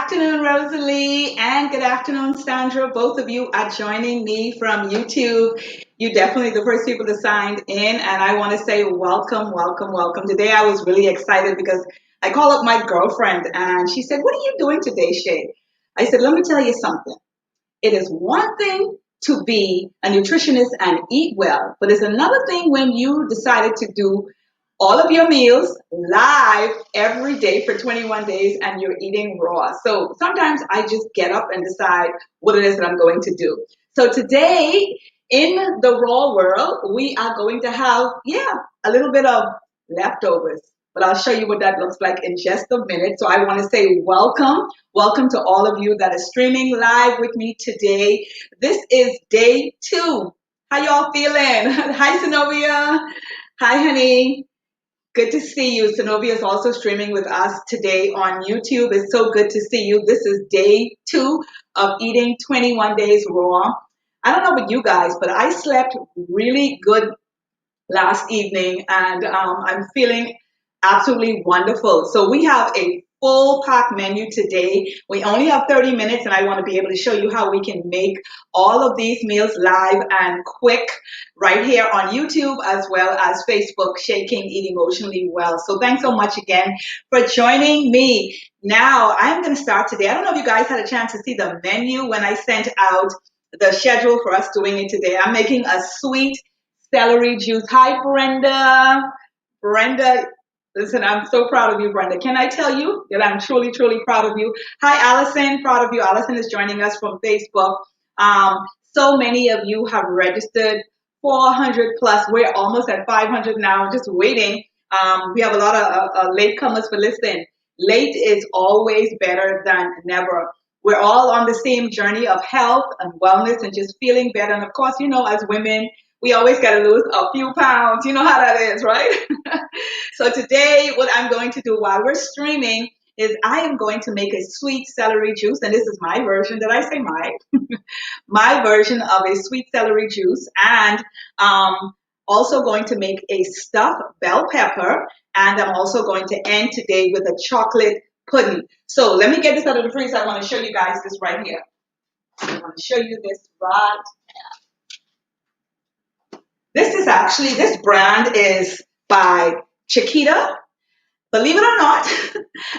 afternoon, Rosalie, and good afternoon, Sandra. Both of you are joining me from YouTube. You definitely the first people that signed in, and I want to say welcome, welcome, welcome. Today I was really excited because I called up my girlfriend and she said, "What are you doing today, Shay?" I said, "Let me tell you something. It is one thing to be a nutritionist and eat well, but it's another thing when you decided to do all of your meals live every day for 21 days and you're eating raw. So sometimes I just get up and decide what it is that I'm going to do. So today in the raw world, we are going to have, a little bit of leftovers. But I'll show you what that looks like in just a minute. So I want to say welcome. Welcome to all of you that are streaming live with me today. This is day 2. How y'all feeling? Hi, Zenobia. Hi, honey. Good to see you. Zenobia is also streaming with us today on YouTube. It's so good to see you. This is day 2 of eating 21 days raw. I don't know about you guys, but I slept really good last evening and I'm feeling absolutely wonderful. So we have a full pack menu today. We only have 30 minutes and I want to be able to show you how we can make all of these meals live and quick right here on YouTube as well as Facebook, Shaking Eat Emotionally Well. So thanks so much again for joining me. Now I'm going to start today. I don't know if you guys had a chance to see the menu when I sent out the schedule for us doing it today. I'm making a sweet celery juice. Hi, Brenda. Brenda, listen, I'm so proud of you, Brenda. Can I tell you that I'm truly, truly proud of you? Hi, Allison. Proud of you. Allison is joining us from Facebook. Um, so many of you have registered 400 plus. We're almost at 500 now, just waiting. We have a lot of latecomers, but listen, late is always better than never. We're all on the same journey of health and wellness and just feeling better. And of course, as women, we always got to lose a few pounds. You know how that is, right? So today, what I'm going to do while we're streaming is I am going to make a sweet celery juice. And this is my version. Did I say my version of a sweet celery juice. And also going to make a stuffed bell pepper. And I'm also going to end today with a chocolate pudding. So let me get this out of the freezer. I want to show you guys this right here. I want to show you this right. This brand is by Chiquita. Believe it or not,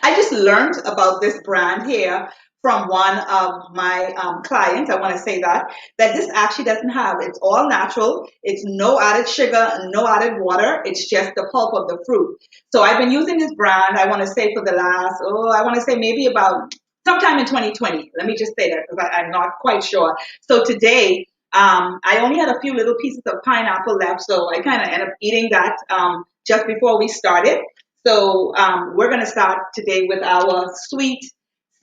I just learned about this brand here from one of my clients. I want to say that this actually doesn't have, it's all natural. It's no added sugar, no added water. It's just the pulp of the fruit. So I've been using this brand, I want to say for the last, I want to say maybe about sometime in 2020. Let me just say that because I'm not quite sure. So today, I only had a few little pieces of pineapple left, so I kind of ended up eating that just before we started. So we're going to start today with our sweet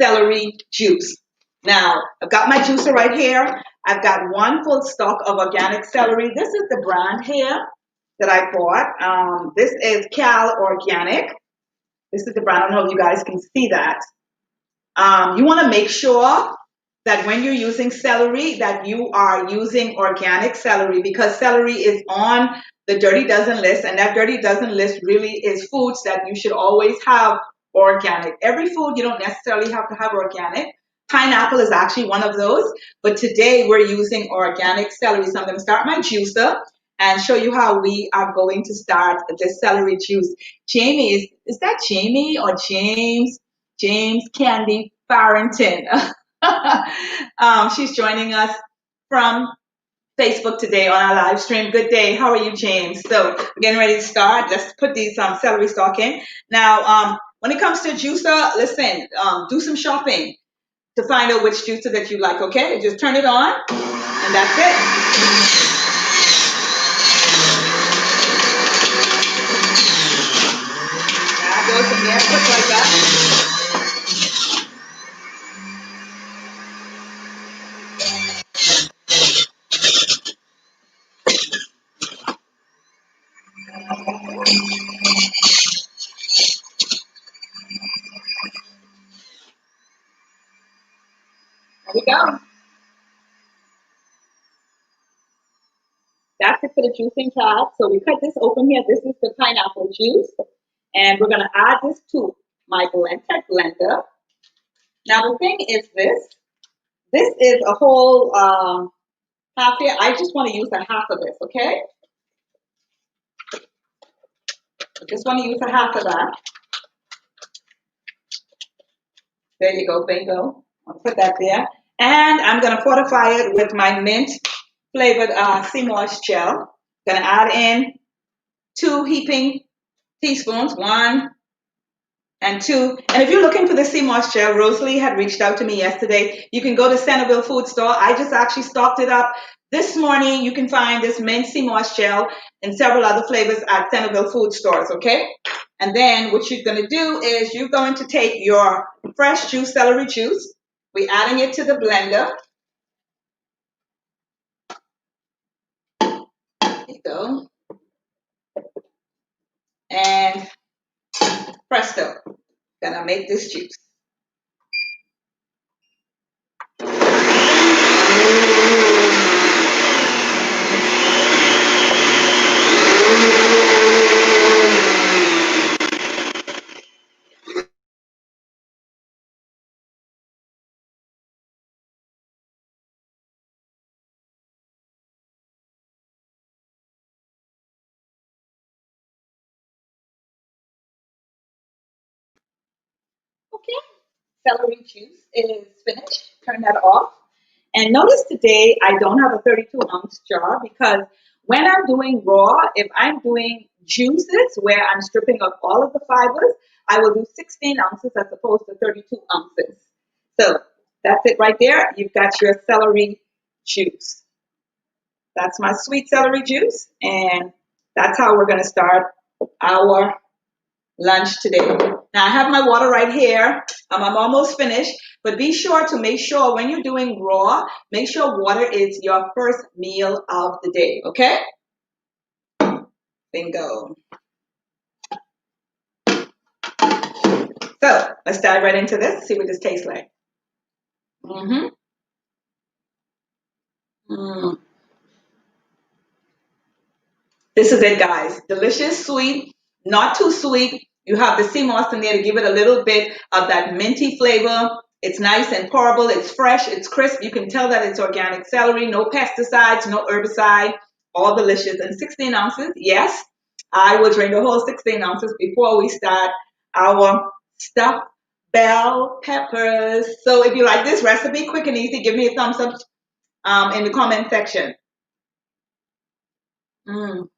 celery juice. Now, I've got my juicer right here. I've got one full stalk of organic celery. This is the brand here that I bought. This is Cal Organic. This is the brand. I don't know if you guys can see that. You want to make sure that when you're using celery that you are using organic celery because celery is on the dirty dozen list and that dirty dozen list really is foods that you should always have organic. Every food you don't necessarily have to have organic. Pineapple is actually one of those, but today we're using organic celery. So I'm going to start my juicer and show you how we are going to start this celery juice. Jamie, is that Jamie or James? James Candy Farrington. She's joining us from Facebook today on our live stream. Good day. How are you, James? So we're getting ready to start. Let's put these celery stalk in. Now, when it comes to juicer, listen, do some shopping to find out which juicer that you like, okay? Just turn it on, and that's it. That goes in there, quick like that. There we go. That's it for the juicing tab. So we cut this open here. This is the pineapple juice. And we're going to add this to my blended blender. Now the thing is this. This is a whole half here. I just want to use a half of this, okay? I just want to use a half of that. There you go, bingo. I'll put that there. And I'm going to fortify it with my mint flavored sea moss gel. Going to add in 2 heaping teaspoons, 1 and 2. And if you're looking for the sea moss gel, Rosalie had reached out to me yesterday. You can go to Centerville Food Store. I just actually stocked it up this morning. You can find this mint sea moss gel and several other flavors at Centerville Food Stores, okay? And then what you're going to do is you're going to take your fresh juice, celery juice. We're adding it to the blender. There you go. And presto, gonna make this juice. Okay, celery juice is finished. Turn that off. And notice today I don't have a 32-ounce jar because when I'm doing raw, if I'm doing juices where I'm stripping off all of the fibers, I will do 16 ounces as opposed to 32 ounces. So that's it right there. You've got your celery juice. That's my sweet celery juice. And that's how we're going to start our lunch today. Now I have my water right here. I'm almost finished, but be sure to make sure when you're doing raw, make sure water is your first meal of the day, okay? Bingo. So let's dive right into this, see what this tastes like. Mm-hmm. Mm. This is it, guys. Delicious, sweet, not too sweet. You have the sea moss in there to give it a little bit of that minty flavor. It's nice and pourable. It's fresh. It's crisp. You can tell that it's organic celery. No pesticides, no herbicide. All delicious. And 16 ounces. Yes, I will drink the whole 16 ounces before we start our stuffed bell peppers. So if you like this recipe, quick and easy, give me a thumbs up in the comment section. Mm.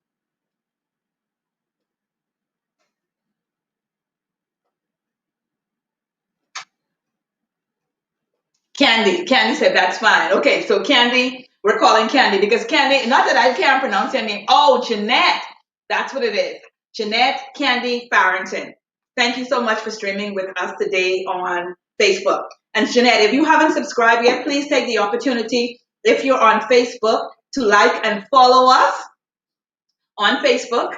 Candy. Candy said that's fine. Okay, so Candy, we're calling Candy because Candy, not that I can't pronounce your name. Oh, Jeanette. That's what it is. Jeanette Candy Farrington. Thank you so much for streaming with us today on Facebook. And Jeanette, if you haven't subscribed yet, please take the opportunity, if you're on Facebook, to like and follow us on Facebook.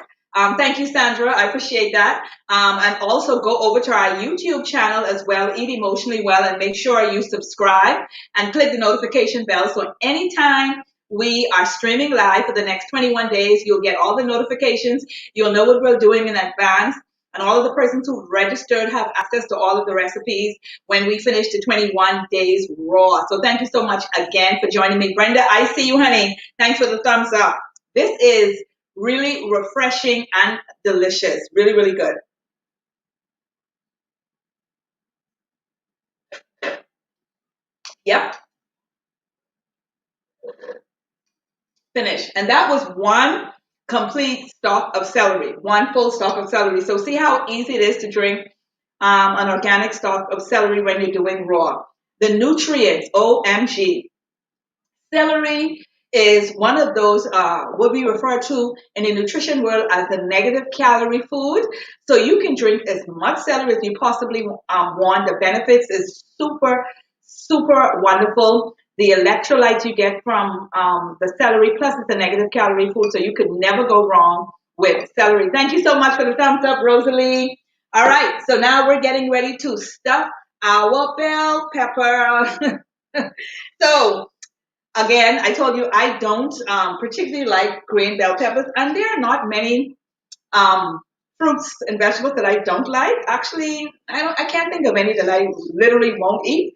Thank you, Sandra. I appreciate that. And also go over to our YouTube channel as well, Eat Emotionally Well, and make sure you subscribe and click the notification bell. So anytime we are streaming live for the next 21 days, you'll get all the notifications. You'll know what we're doing in advance. And all of the persons who registered have access to all of the recipes when we finish the 21 days raw. So thank you so much again for joining me. Brenda, I see you, honey. Thanks for the thumbs up. This is really refreshing and delicious. Really, really good. Yep, finished. And that was one complete stalk of celery, one full stalk of celery. So see how easy it is to drink an organic stalk of celery when you're doing raw. The nutrients, OMG. Celery is one of those what we refer to in the nutrition world as the negative calorie food. So you can drink as much celery as you possibly want. The benefits is super, super wonderful. The electrolytes you get from the celery, plus it's a negative calorie food, so you could never go wrong with celery. Thank you so much for the thumbs up, Rosalie. All right, so now we're getting ready to stuff our bell pepper. So again, I told you I don't particularly like green bell peppers, and there are not many um, fruits and vegetables that I don't like. Actually, I can't think of any that I literally won't eat.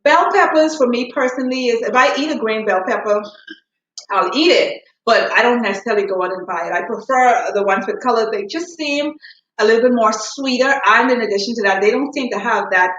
Bell peppers for me personally is if I eat a green bell pepper, I'll eat it, but I don't necessarily go out and buy it. I prefer the ones with color. They just seem a little bit more sweeter, and in addition to that, they don't seem to have that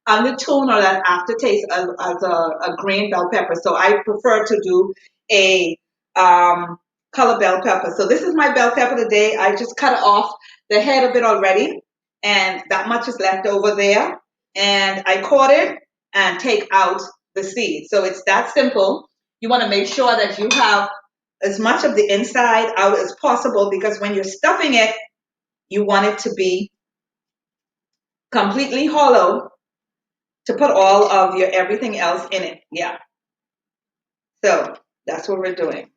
undertone or that aftertaste as a green bell pepper. So I prefer to do a color bell pepper. So this is my bell pepper today. I just cut off the head of it already, and that much is left over there. And I caught it and take out the seed. So it's that simple. You want to make sure that you have as much of the inside out as possible because when you're stuffing it, you want it to be completely hollow to put all of your everything else in it. Yeah. So that's what we're doing.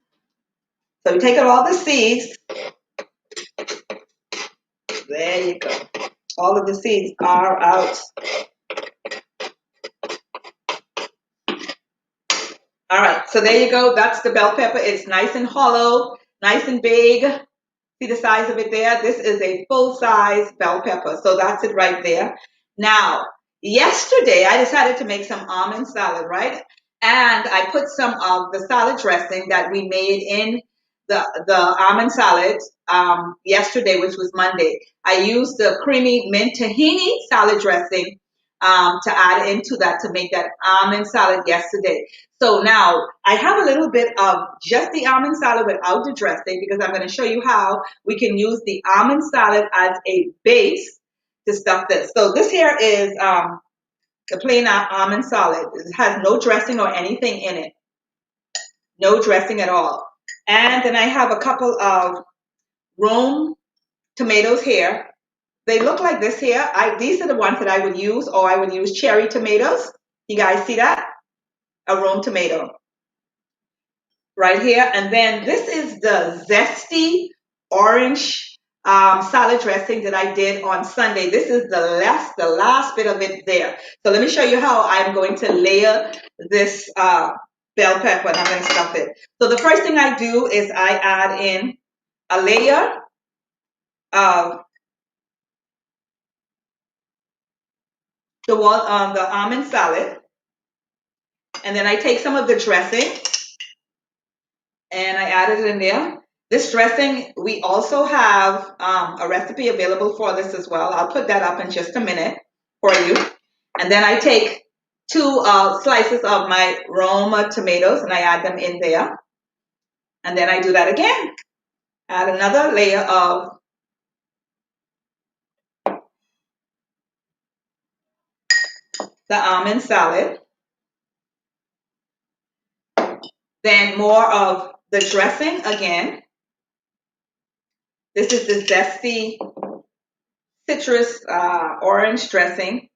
So you take out all the seeds. There you go. All of the seeds are out. All right. So there you go. That's the bell pepper. It's nice and hollow, nice and big. See the size of it there? This is a full-size bell pepper. So that's it right there. Now, yesterday I decided to make some almond salad, right? And I put some of the salad dressing that we made in the almond salad yesterday, which was Monday. I used the creamy mint tahini salad dressing to add into that to make that almond salad yesterday. So now I have a little bit of just the almond salad without the dressing because I'm going to show you how we can use the almond salad as a base to stuff this. So this here is the plain almond salad. It has no dressing or anything in it. No dressing at all. And then I have a couple of Rome tomatoes here. They look like this here. These are the ones that I would use, or I would use cherry tomatoes. You guys see that? A Rome tomato right here. And then this is the zesty orange salad dressing that I did on Sunday. This is the last bit of it there. So let me show you how I'm going to layer this bell pepper and I'm going to stuff it. So the first thing I do is I add in a layer of the almond salad. And then I take some of the dressing and I added it in there. This dressing, we also have a recipe available for this as well. I'll put that up in just a minute for you. And then I take two slices of my Roma tomatoes and I add them in there. And then I do that again. Add another layer of the almond salad. Then more of the dressing again. This is the zesty citrus orange dressing.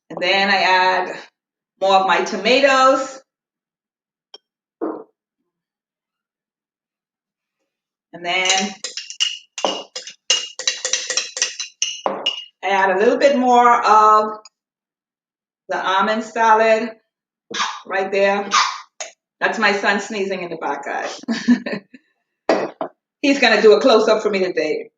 And then I add more of my tomatoes. And then I add a little bit more of the almond salad right there. That's my son sneezing in the back, guys. He's going to do a close-up for me today.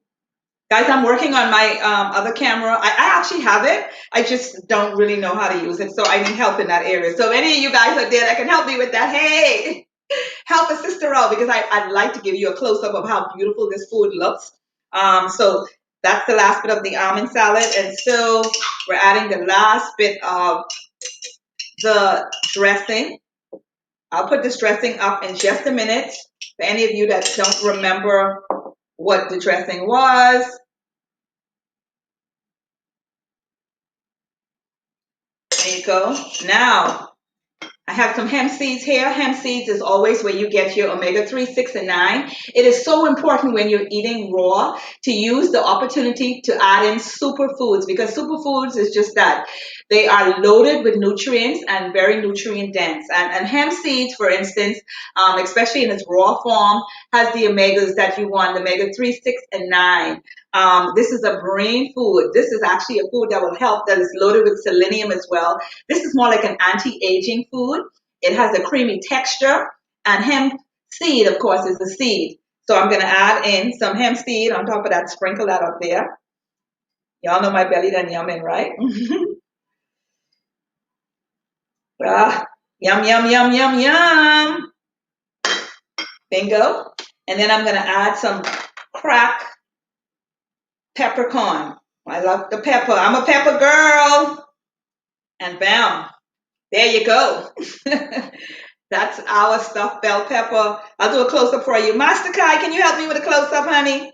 Guys, I'm working on my other camera. I actually have it. I just don't really know how to use it, so I need help in that area. So if any of you guys are there that can help me with that, hey, help a sister out because I'd like to give you a close-up of how beautiful this food looks. So that's the last bit of the almond salad. And so we're adding the last bit of the dressing. I'll put this dressing up in just a minute. For any of you that don't remember what the dressing was. There you go. Now, I have some hemp seeds here. Hemp seeds is always where you get your omega-3, 6, and 9. It is so important when you're eating raw to use the opportunity to add in superfoods because superfoods is just that. They are loaded with nutrients and very nutrient dense. And hemp seeds, for instance, especially in its raw form, has the omegas that you want, the omega-3, 6, and 9. This is a brain food. This is actually a food that will help, that is loaded with selenium as well. This is more like an anti-aging food. It has a creamy texture, and hemp seed, of course, is a seed. So I'm going to add in some hemp seed on top of that, sprinkle that up there. Y'all know my belly done yumming, right? Ah, yum, yum, yum, yum, yum. Bingo. And then I'm going to add some cracked peppercorn. I love the pepper. I'm a pepper girl. And bam, there you go. That's our stuffed bell pepper. I'll do a close-up for you. Master Kai, can you help me with a close-up, honey?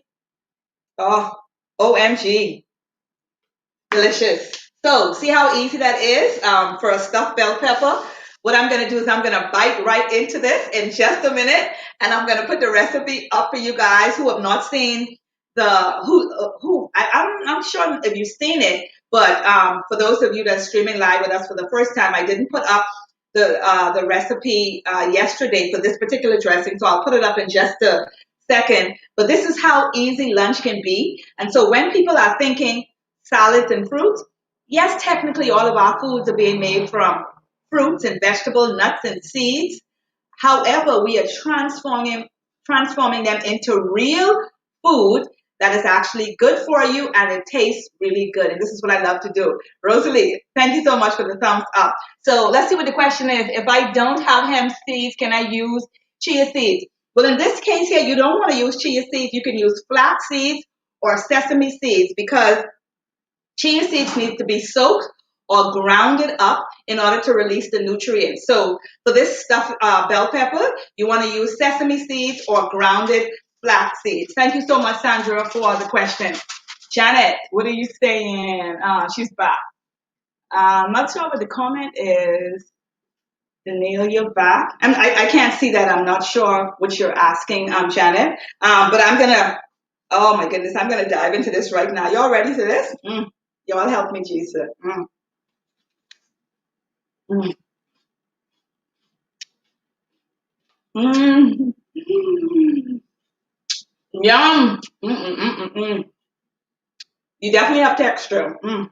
Oh, OMG. Delicious. So, see how easy that is for a stuffed bell pepper? What I'm going to do is I'm going to bite right into this in just a minute, and I'm going to put the recipe up for you guys who have not seen I'm sure if you've seen it, but for those of you that's streaming live with us for the first time, I didn't put up the recipe yesterday for this particular dressing, so I'll put it up in just a second. But this is how easy lunch can be. And so when people are thinking salads and fruits, yes, technically all of our foods are being made from fruits and vegetables, nuts and seeds. However, we are transforming them into real food that is actually good for you and it tastes really good. And this is what I love to do. Rosalie, thank you so much for the thumbs up. So let's see what the question is. If I don't have hemp seeds, can I use chia seeds? Well, in this case here, you don't want to use chia seeds. You can use flax seeds or sesame seeds because chia seeds need to be soaked or grounded up in order to release the nutrients. So for this stuffed bell pepper, you want to use sesame seeds or grounded flax seeds. Thank you so much, Sandra, for the question. Janet, what are you saying? She's back. I'm not sure what the comment is. Daniel, you're back. I can't see that. I'm not sure what you're asking, Janet. But I'm going to, oh my goodness, I'm going to dive into this right now. Y'all ready for this? Y'all help me, Jesus. Mm. Mm. Yum. You definitely have texture. Mm.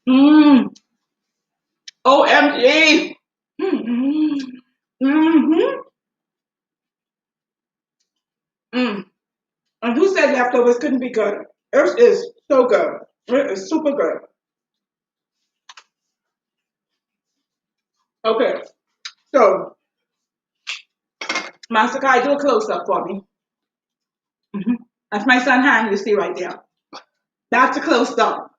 Mm. OMG. Mm. Mm-hmm. Mm. And who said leftovers couldn't be good? It is so good. It is super good. Okay. So, Master Kai, do a close up for me. That's my son hand you see right there. That's a close up.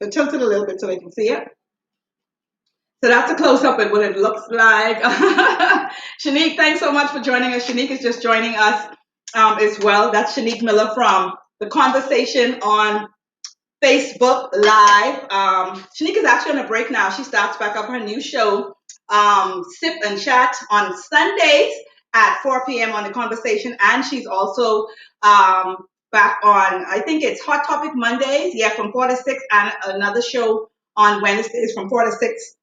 So tilt it a little bit so they can see it. So that's a close up at what it looks like. Shanique, thanks so much for joining us. Shanique is just joining us as well. That's Shanique Miller from The Conversation on Facebook Live. Shanique is actually on a break now. She starts back up her new show, Sip and Chat, on Sundays at 4 p.m. on The Conversation. And she's also back on, I think it's Hot Topic Mondays, yeah, from 4 to 6, and another show on Wednesdays from 4 to 6.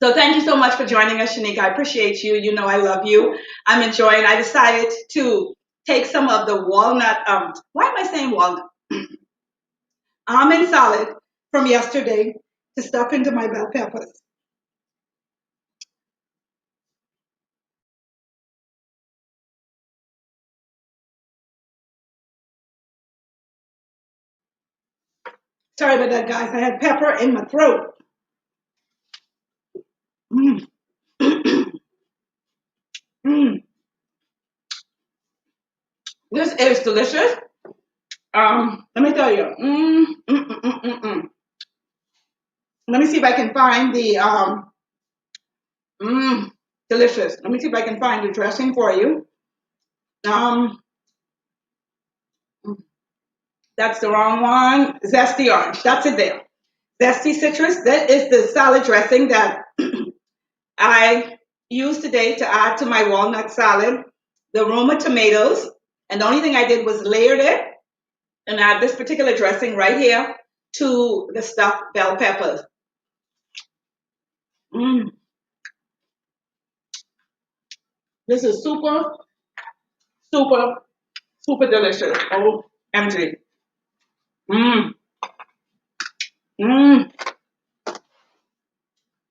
So thank you so much for joining us, Shanika. I appreciate you. You know I love you. I'm enjoying. I decided to take some of the walnut. Why am I saying walnut? Almond salad from yesterday to stuff into my bell peppers. Sorry about that, guys. I had pepper in my throat. Mm. Mm. This is delicious. Let me tell you. Let me see if I can find the delicious. Let me see if I can find the dressing for you. Um, that's the wrong one. Zesty orange. That's it there. Zesty citrus. That is the salad dressing that I used today to add to my walnut salad. The Roma tomatoes. And the only thing I did was layered it and add this particular dressing right here to the stuffed bell peppers. Mm. This is super, super, super delicious. OMG. Mm. Mm.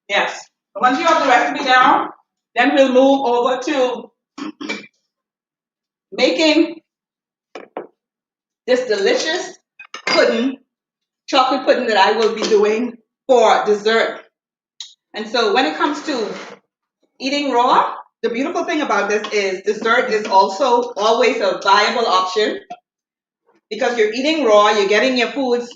Yes. Once you have the recipe down, then we'll move over to making this delicious pudding, chocolate pudding that I will be doing for dessert. And so when it comes to eating raw, the beautiful thing about this is dessert is also always a viable option because you're eating raw, you're getting your foods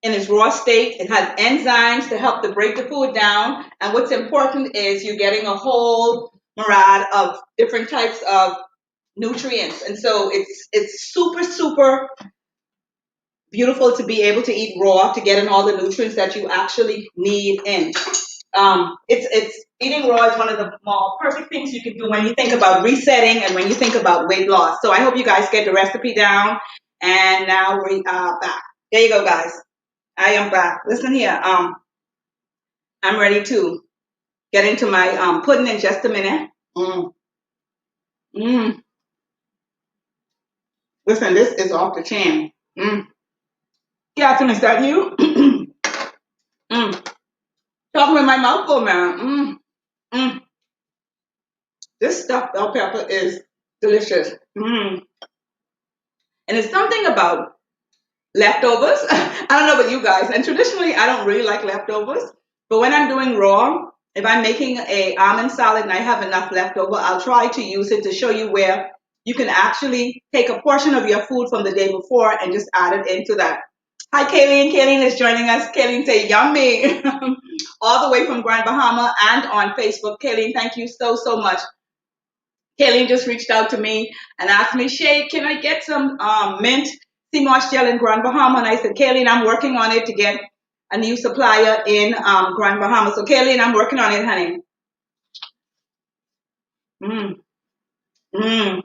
in its raw state. It has enzymes to help to break the food down. And what's important is you're getting a whole myriad of different types of nutrients. And so it's super, super beautiful to be able to eat raw to get in all the nutrients that you actually need in. It's eating raw is one of the more perfect things you can do when you think about resetting and when you think about weight loss. So I hope you guys get the recipe down. And now we are back. There you go, guys. I am back. Listen here. I'm ready to get into my pudding in just a minute. Mm. Listen, this is off the chain. Catherine, is that you? Talking with my mouth full, man. This stuffed bell pepper is delicious. And it's something about leftovers. I don't know about you guys. And traditionally, I don't really like leftovers. But when I'm doing raw, if I'm making a almond salad and I have enough leftover, I'll try to use it to show you where you can actually take a portion of your food from the day before and just add it into that. Hi, Kayleen. Kayleen is joining us. Kayleen say, yummy. All the way from Grand Bahama and on Facebook. Kayleen, thank you so, so much. Kayleen just reached out to me and asked me, Shay, can I get some mint sea moss gel in Grand Bahama? And I said, Kayleen, I'm working on it to get a new supplier in Grand Bahama. So, Kayleen, I'm working on it, honey. Mmm, mmm,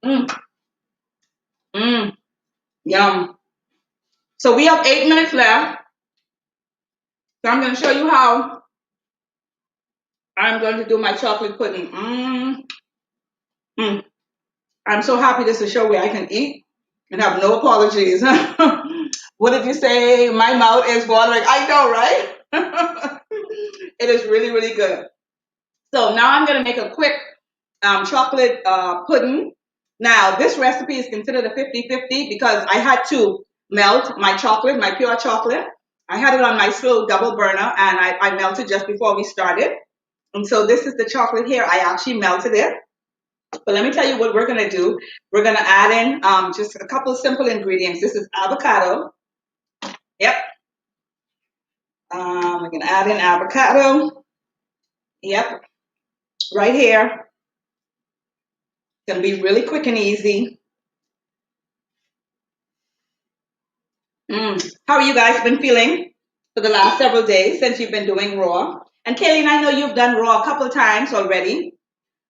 mmm, mmm, yum. So we have 8 minutes left. So I'm going to show you how I'm going to do my chocolate pudding. I'm so happy this is a show where I can eat and have no apologies. What did you say? My mouth is watering. I know, right? It is really, really good. So now I'm going to make a quick chocolate pudding. Now, this recipe is considered a 50-50 because I had to melt my chocolate, my pure chocolate. I had it on my slow double burner and I melted just before we started. And so this is the chocolate here. I actually melted it. But let me tell you what we're going to do. We're going to add in just a couple of simple ingredients. This is avocado. Yep. We're going to add in avocado. Yep. Right here. It's going to be really quick and easy. How are you guys been feeling for the last several days since you've been doing raw? And Kayleen, I know you've done raw a couple of times already.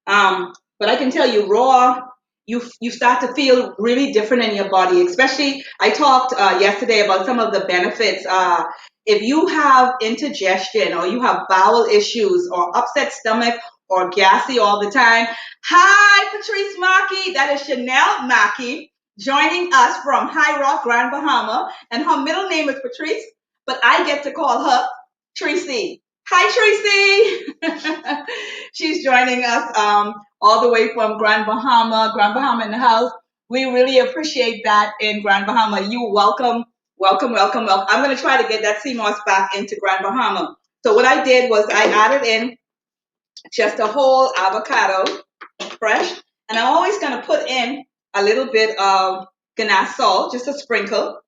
But I can tell you, raw, you start to feel really different in your body. Especially, I talked yesterday about some of the benefits. If you have indigestion or you have bowel issues or upset stomach or gassy all the time, hi, Patrice Mackey. That is Chanel Mackey joining us from High Rock, Grand Bahama, and her middle name is Patrice, but I get to call her Tracy. Hi, Tracy. She's joining us all the way from Grand Bahama in the house. We really appreciate that in Grand Bahama. You welcome, welcome, welcome, welcome. I'm going to try to get that sea moss back into Grand Bahama. So what I did was I added in just a whole avocado, fresh, and I'm always going to put in a little bit of ganache salt, just a sprinkle.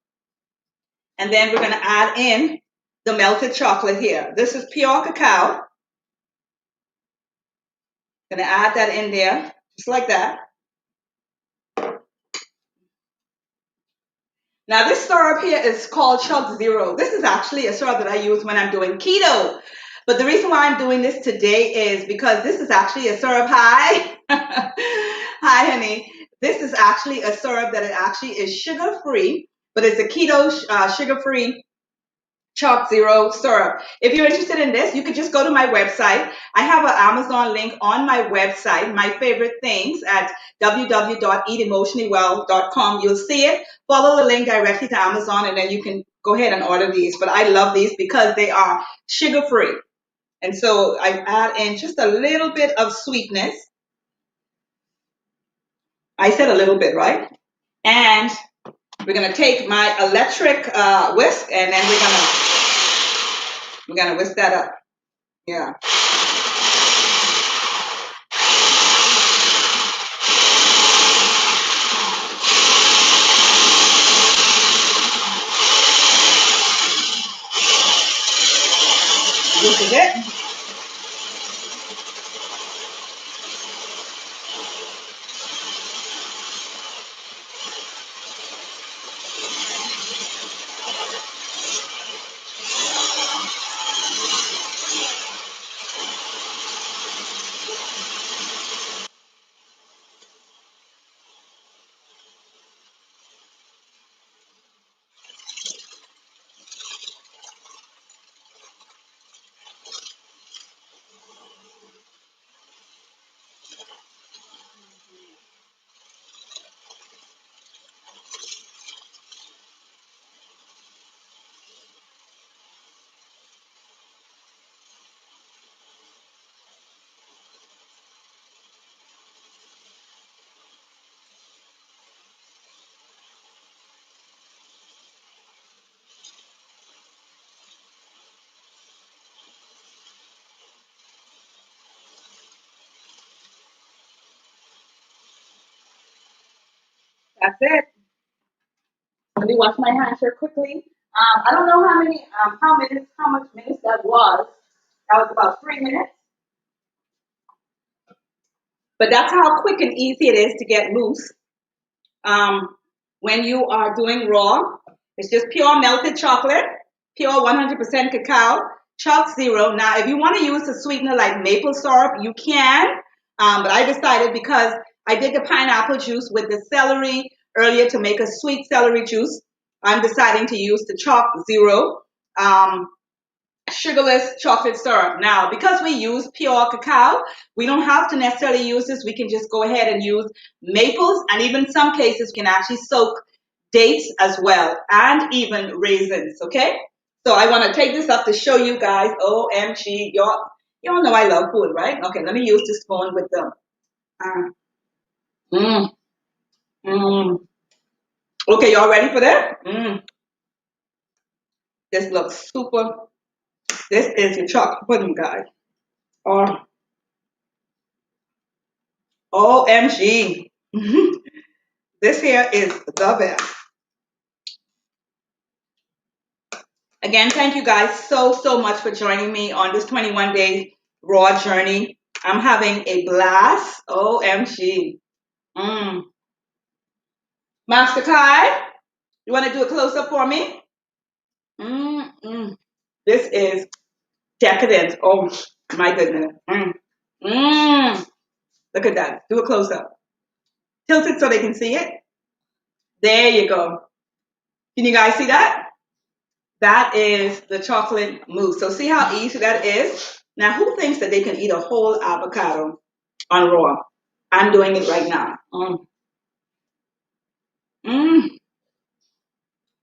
And then we're going to add in the melted chocolate here. This is pure cacao. Gonna add that in there, just like that. Now this syrup here is called Chug Zero. This is actually a syrup that I use when I'm doing keto. But the reason why I'm doing this today is because this is actually a syrup. Hi. Hi, honey. This is actually a syrup that it actually is sugar-free, but it's a keto sugar-free Chalk Zero syrup. If you're interested in this, you could just go to my website. I have an Amazon link on my website, my favorite things at www.eatemotionallywell.com. You'll see it. Follow the link directly to Amazon and then you can go ahead and order these. But I love these because they are sugar-free. And so I add in just a little bit of sweetness. I said a little bit, right? And we're gonna take my electric whisk, and then we're gonna whisk that up. Yeah. This is it. That's it. Let me wash my hands here quickly. I don't know how much minutes that was. That was about 3 minutes. But that's how quick and easy it is to get loose. Um, when you are doing raw, it's just pure melted chocolate, pure 100% cacao, chalk zero. Now, if you want to use a sweetener like maple syrup, you can. But I decided because I did the pineapple juice with the celery earlier to make a sweet celery juice, I'm deciding to use the chalk zero. Sugarless chocolate syrup. Now, because we use pure cacao, we don't have to necessarily use this. We can just go ahead and use maples, and even some cases we can actually soak dates as well, and even raisins. Okay, so I want to take this up to show you guys. OMG, y'all know I love food, right? Okay, let me use this spoon with them. Mm, mm. Okay, y'all ready for that? This looks super. This is your chocolate pudding, guys. Oh, OMG. This here is the best. Again, thank you guys so much for joining me on this 21-day raw journey. I'm having a blast. OMG. Mm. Master Kai, you want to do a close up for me? Mm. This is decadent. Oh my goodness. Mm. Look at that. Do a close up. Tilt it so they can see it. There you go. Can you guys see that? That is the chocolate mousse. So see how easy that is? Now, who thinks that they can eat a whole avocado on raw? I'm doing it right now. Mm, mm,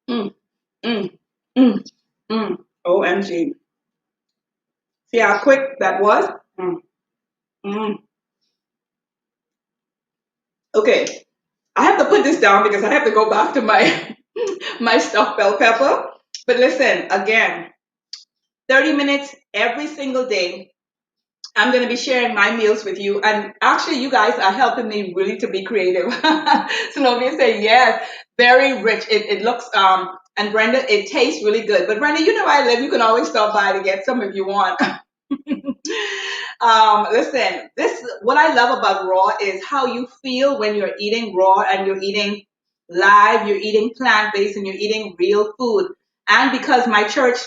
mm, mm, mm. OMG. See how quick that was? Mm. Okay, I have to put this down because I have to go back to my my stuffed bell pepper. But listen, again, 30 minutes every single day. I'm going to be sharing my meals with you. And actually, you guys are helping me really to be creative. So Novia say, yes, very rich. It looks, and Brenda, it tastes really good. But Brenda, you know where I live. You can always stop by to get some if you want. Listen, what I love about raw is how you feel when you're eating raw and you're eating live, you're eating plant-based, and you're eating real food. And because my church,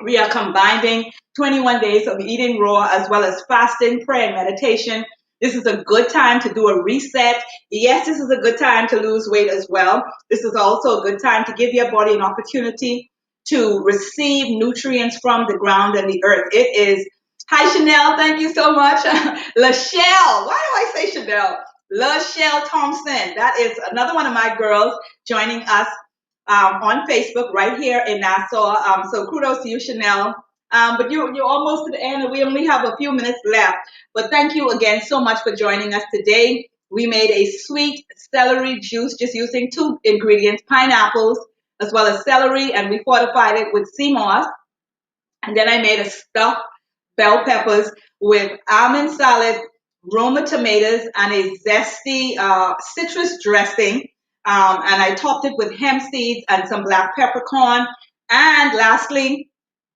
we are combining 21 days of eating raw as well as fasting, prayer, and meditation. This is a good time to do a reset. Yes, this is a good time to lose weight as well. This is also a good time to give your body an opportunity to receive nutrients from the ground and the earth. It is, hi Chanel, thank you so much. Lachelle, why do I say Chanel? Lachelle Thompson, that is another one of my girls joining us on Facebook right here in Nassau. So kudos to you, Chanel. But you're almost to the end, and we only have a few minutes left. But thank you again so much for joining us today. We made a sweet celery juice just using two ingredients, pineapples as well as celery, and we fortified it with sea moss. And then I made a stuffed bell peppers with almond salad, Roma tomatoes, and a zesty citrus dressing. And I topped it with hemp seeds and some black peppercorn. And lastly,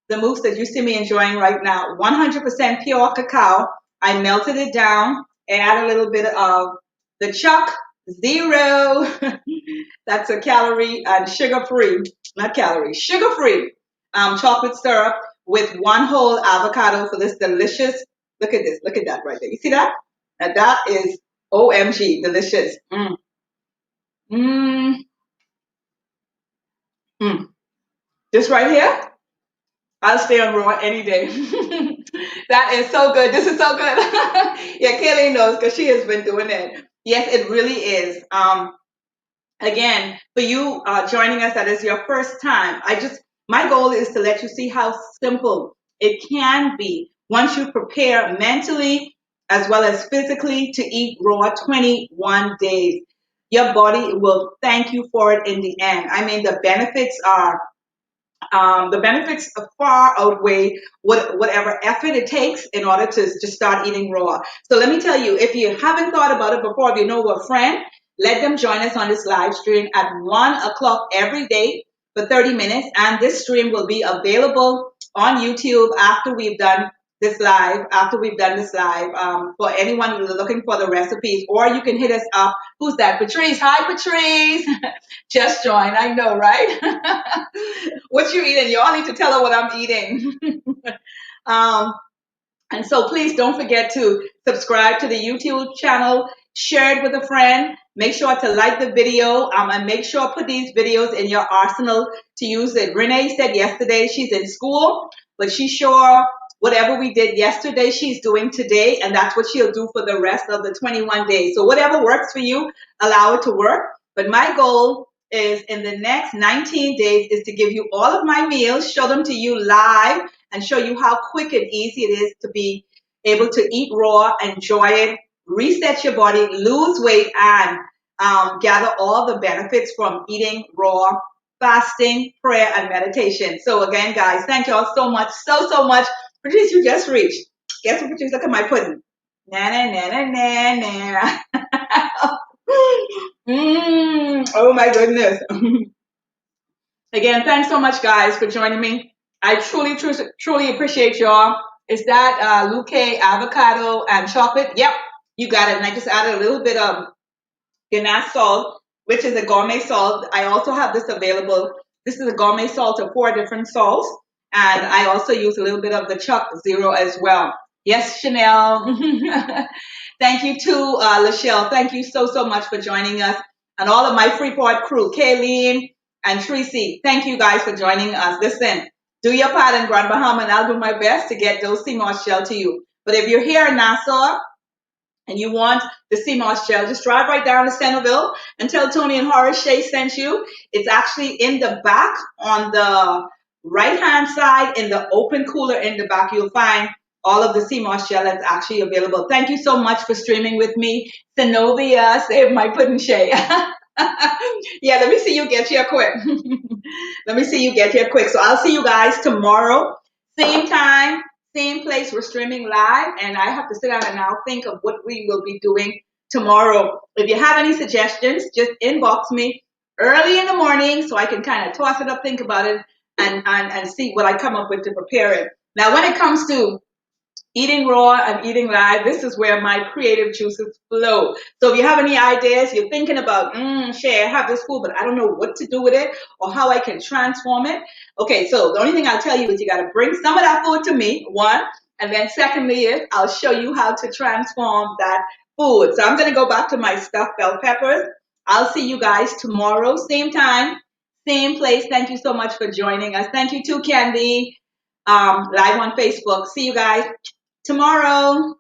the mousse that you see me enjoying right now, 100% pure cacao. I melted it down, add a little bit of the Chuck Zero. That's a calorie and sugar free, not calorie, sugar free chocolate syrup with one whole avocado for this delicious. Look at this. Look at that right there. You see that? Now that is OMG delicious. Mm, mm. This right here, I'll stay on raw any day. That is so good. This is so good. Yeah, Kaylee knows because she has been doing it. Yes, it really is. Again, for you joining us, that is your first time. My goal is to let you see how simple it can be once you prepare mentally as well as physically to eat raw 21 days. Your body will thank you for it in the end. I mean, the benefits far outweigh whatever effort it takes in order to just start eating raw. So let me tell you, if you haven't thought about it before, if you know a friend, let them join us on this live stream at 1 o'clock every day for 30 minutes. And this stream will be available on YouTube after we've done this live, for anyone who's looking for the recipes, or you can hit us up. Who's that? Patrice. Hi, Patrice. Just join. I know, right? What you eating? You all need to tell her what I'm eating. um, and so please don't forget to subscribe to the YouTube channel, share it with a friend. Make sure to like the video, and make sure put these videos in your arsenal to use it. Renee said yesterday she's in school, but she's sure whatever we did yesterday, she's doing today, and that's what she'll do for the rest of the 21 days. So whatever works for you, allow it to work. But my goal is in the next 19 days is to give you all of my meals, show them to you live, and show you how quick and easy it is to be able to eat raw, enjoy it, reset your body, lose weight, and gather all the benefits from eating raw, fasting, prayer, and meditation. So again, guys, thank you all so much, so much. Patrice, you just reached. Guess what, Patrice? Look at my pudding. Na na na na na na. Oh my goodness. Again, thanks so much, guys, for joining me. I truly appreciate y'all. Is that Luke avocado and chocolate? Yep, you got it. And I just added a little bit of ganache salt, which is a gourmet salt. I also have this available. This is a gourmet salt of 4 different salts. And I also use a little bit of the Chuck Zero as well. Yes, Chanel. Thank you to Lachelle. Thank you so much for joining us. And all of my Freeport crew, Kayleen and Tracy, thank you guys for joining us. Listen, do your part in Grand Bahama, and I'll do my best to get those sea moss shell to you. But if you're here in Nassau, and you want the sea moss gel, just drive right down to Centerville and tell Tony and Horace Shea sent you. It's actually in the back on the right-hand side in the open cooler in the back. You'll find all of the sea moss gel that's actually available. Thank you so much for streaming with me. Zenobia, save my pudding Shay. Yeah, let me see you get here quick. Let me see you get here quick. So I'll see you guys tomorrow. Same time, same place. We're streaming live, and I have to sit down and now think of what we will be doing tomorrow. If you have any suggestions, just inbox me early in the morning so I can kind of toss it up, think about it, and see what I come up with to prepare it. Now, when it comes to eating raw and eating live, this is where my creative juices flow. So if you have any ideas, you're thinking about, Shay, I have this food, but I don't know what to do with it or how I can transform it. Okay, so the only thing I'll tell you is you got to bring some of that food to me, one. And then secondly is I'll show you how to transform that food. So I'm going to go back to my stuffed bell peppers. I'll see you guys tomorrow, same time, same place. Thank you so much for joining us. Thank you too, Candy, live on Facebook. See you guys tomorrow.